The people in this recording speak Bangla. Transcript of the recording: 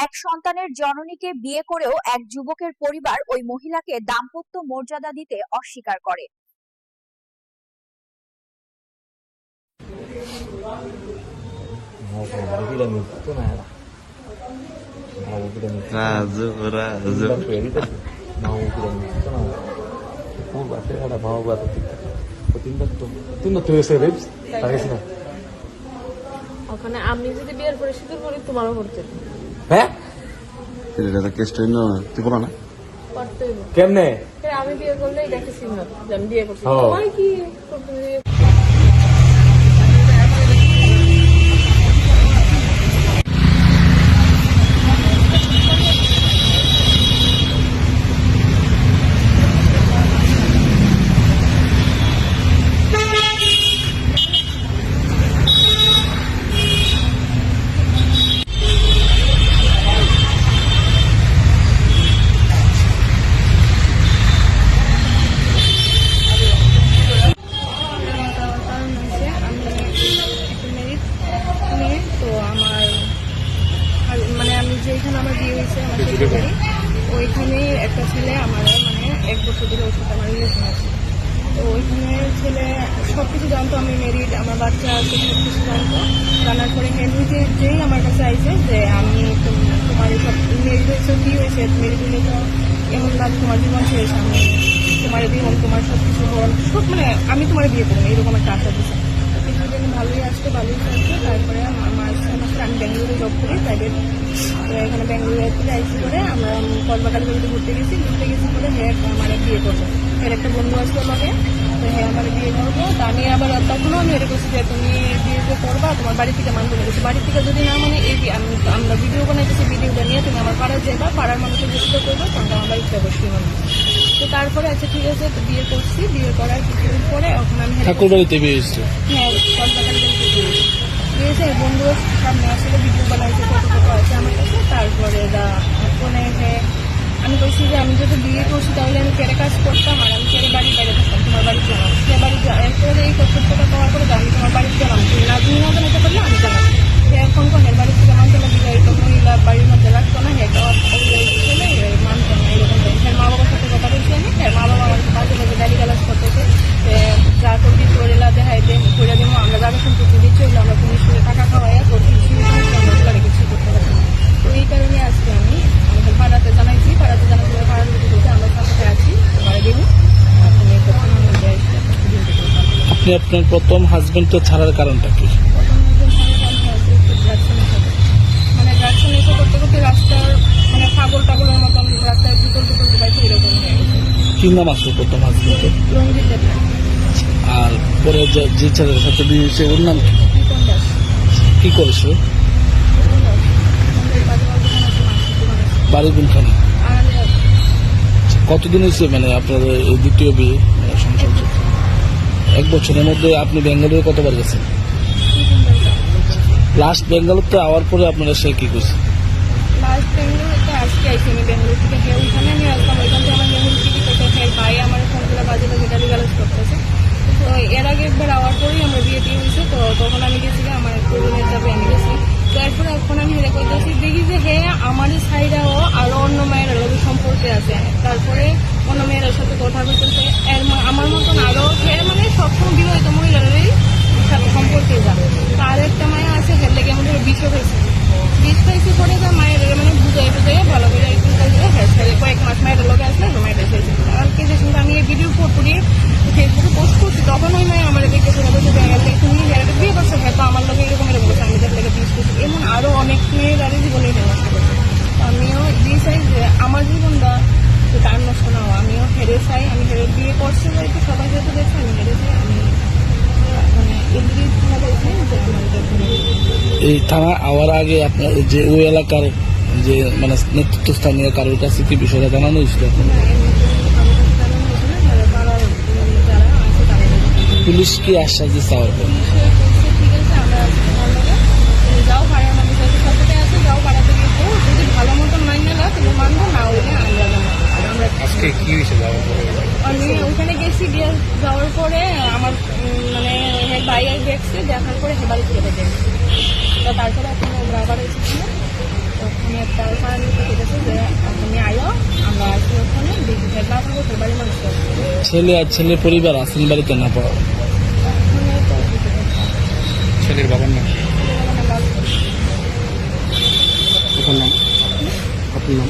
এক সন্তানের জননীকে বিয়ে করেও এক যুবকের পরিবার ওই মহিলাকে দাম্পত্য মর্যাদা দিতে অস্বীকার করে। ওখানে আমি যদি বিয়ের পরে সিঁদুর পরি তোমারও করতে করতে কেমনে আমি বিয়ে করলে দেখে সিনর যে আমি বিয়ে করছি তোমার কি করতে যেখানে আমার বিয়ে হয়েছে আমার শ্বশুর বাড়ি ওইখানে একটা ছেলে আমার মানে 1 বছর ধরে ওর সাথে আমার রিলেশন আছে। তো ওইখানে ছেলে সবকিছু জানতো, আমি মেরিড, আমার বাচ্চা আছে, সবকিছু জানতো। জানার পরে নিজে যেই আমার কাছে আইছে যে আমি তোমার সব মেরিড হয়েছে, কি হয়েছে, মেরিড হলে তো এমন লাগে তোমার জীবন শেষ, আমি তোমার জীবন তোমার সবকিছু সব মানে আমি তোমার বিয়ে করবো এরকম একটা আশা দিচ্ছে। কিছুদিন ভালোই আসতো তারপরে আমি ব্যাঙ্গালোরে জব করি প্রাইভেট। এখানে ব্যাঙ্গালোরে আইসি করে আমরা কলবাকাল ঘুরতে গেছি করে হ্যাঁ আমার বিয়ে করবো। এর একটা বন্ধু আসলো আমাকে, তো হ্যাঁ আমার বিয়ে করবো। তো আমি আবার তখনও আমি এটা করছি যে তুমি বিয়ে যে করবা তোমার বাড়ি থেকে মানতে গেছি, বাড়ি থেকে যদি না মানে এই আমরা ভিডিও বানাইতেছি, ভিডিওটা নিয়ে তুমি আমার পাড়ার যাইবা, পাড়ার মানুষের চেষ্টা করবো তখন আমার বাড়িতে অবশ্যই মানবে। তো তারপরে আচ্ছা ঠিক আছে, তো বিয়ে করছি। বিয়ে করার কিছুদিন পরে ওখানে আমি হ্যাঁ কলবাকাল বিয়েছে, বন্ধুর সামনে আসলে ভিডিও বানাইছে, ফটো আছে আমার কাছে। তারপরে ফোনে আমি বলছি যে আমি যদি বিয়ে করছি তাহলে আমি কেড়ে কাজ করতাম আর আমি কেড়ে বাড়ি বাইরে থাকতাম, তোমার বাড়ি জানাম, সে বাড়ি এরপরে এই কর্তব্যটা পাওয়ার পরে আমি তোমার বাড়ি জানাম, তুমি না জানাতে পারলে আমি জানাম। এখন কোনের বাড়ির থেকে মানতে না বিবাহিত মহিলা বাড়ির মধ্যে রাখতো না, এটা ছেলে মানতো না এরকম। মা বাবার সাথে কথা বলছি আমি, মা বাবা আমার বাজে বাজে গালি গালাজ করতেছে, যা করবি তোরেলা দেখাই দে করে দেবো, আমরা যাবে সম্পত্তি দিচ্ছি হইলে আমরা পুলিশ করে টাকা খাওয়াইয়া করছি, কিছু করতে পারছি। তো এই কারণে আজকে আমি আমাদের পাড়াতে জানাইছি, পাড়াতে জানাতে পাড়ার লোক বলছে আমরা সাথে আছি, তোমার দেবো। আপনি আপনার প্রথম হাজবেন্ডকে ছাড়ার কারণটা কি? মানে ড্রাগস নেশা করতে করতে রাস্তার মানে পাগল টাগলের মতন রাস্তায় দুটোল পাইছে এরকম হয়ে গেছে। কি নাম আসলো প্রথম হাজবেন্ডের? রঞ্জিত। আর পরে যে ছেলের সাথে বিয়ে হয়েছে ওর নাম কি করেছে? বাড়ি কোনখানে? কতদিন হয়েছে মানে আপনার দ্বিতীয় বিয়ে সংসার? 1 বছরের মধ্যে আপনি বেঙ্গালুরু কতবার গেছেন? লাস্ট বেঙ্গালুরুতে আওয়ার পরে আপনারা সে কি করছে? লাস্ট বেঙ্গালুরুতে আজকে আইসি আমি বেঙ্গালুরু থেকে, হ্যাঁ ওইখানে আমি আসলাম, ওইখান থেকে আমার বেঙ্গালুরু থেকে করতে হ্যাঁ ভাই আমার ফোনগুলো বাজে বাজে গালি গালাজ করতেছে। তো এর আগে একবার আওয়ার পরেই আমরা বিয়ে হয়েছে, তো তখন আমি গেছি আমার প্রয়োজনের যাবে আমি গেছি। তো এরপরে এখন আমি হেরে করতেছি দেখি যে হ্যাঁ আমার সাইডাও আরো অন্য মেয়েরা লোকের সম্পর্কে আছে, তারপরে অন্য মেয়েরার সাথে কথা বলতেছে। আমার মতন আরো হ্যাঁ মানে সবসময় বিবাহিত মহিলারাই সাথে সম্পর্কে যাবে। তো আর একটা মায়া আছে হের লেগে আমাদের বিষ হয়েছে পরে যা মায়ের মানে বুঝাই ভালো করে কয়েক মাস মায়ের লোকে আসলে মায়ের এসেছে। আর কি যে আমি এই ভিডিও করি ফেসবুকে পোস্ট করছি, তখন ওই মায়ের আমার দেখে শোনা বলছে তুমি বিয়ে করছো, হ্যাঁ তো আমার লোকে এরকম বলছে আমি যার লেগে বিষ করছি। এমন আরো অনেক মেয়ের আরে জীবনে নষ্ট করছে। আমিও দিয়ে চাই যে আমার জীবনটা তার নষ্ট না, আমিও হেরে চাই। আমি হেরে বিয়ে করছি বাড়িতে সবাই যেহেতু দেখছি আমি হেরে চাই, আমি মানে এই থানা আওয়ার আগে আপনার যে ওই এলাকার যে মানে নেতৃত্বস্থানীয় কারোর কাছে কি বিষয়টা জানানো হয়েছিল? পুলিশ কি আশ্বাস দিচ্ছে আওয়ার পর? ঠিক আছে আমরা যাও পাড়ার মানুষের সাথে আছে, যাও পাড়াতে গিয়ে যদি ভালো মতন মাইন না তুমি মানবো না হলে আমরা আজকে কি হয়েছে? আমি ওখানে গেছি, গিয়ে যাওয়ার পরে আমার মানে ভাই দেখছে, দেখার পরে বাড়ি থেকে দেখছি। তো তারপরে এখন ওরা আবার এসেছিল, ওখানে একটা কারণ কেটেছে যে আপনি আয়ো আমরা আসি ওখানে দেখি বাবা বছর বাড়ি মানুষ করছে ছেলে আর ছেলের পরিবার আছেন বাড়িতে না পাওয়া? ওখানে তো ছেলের বাবার নাম লাভ আপনার নাম? আপনার নাম?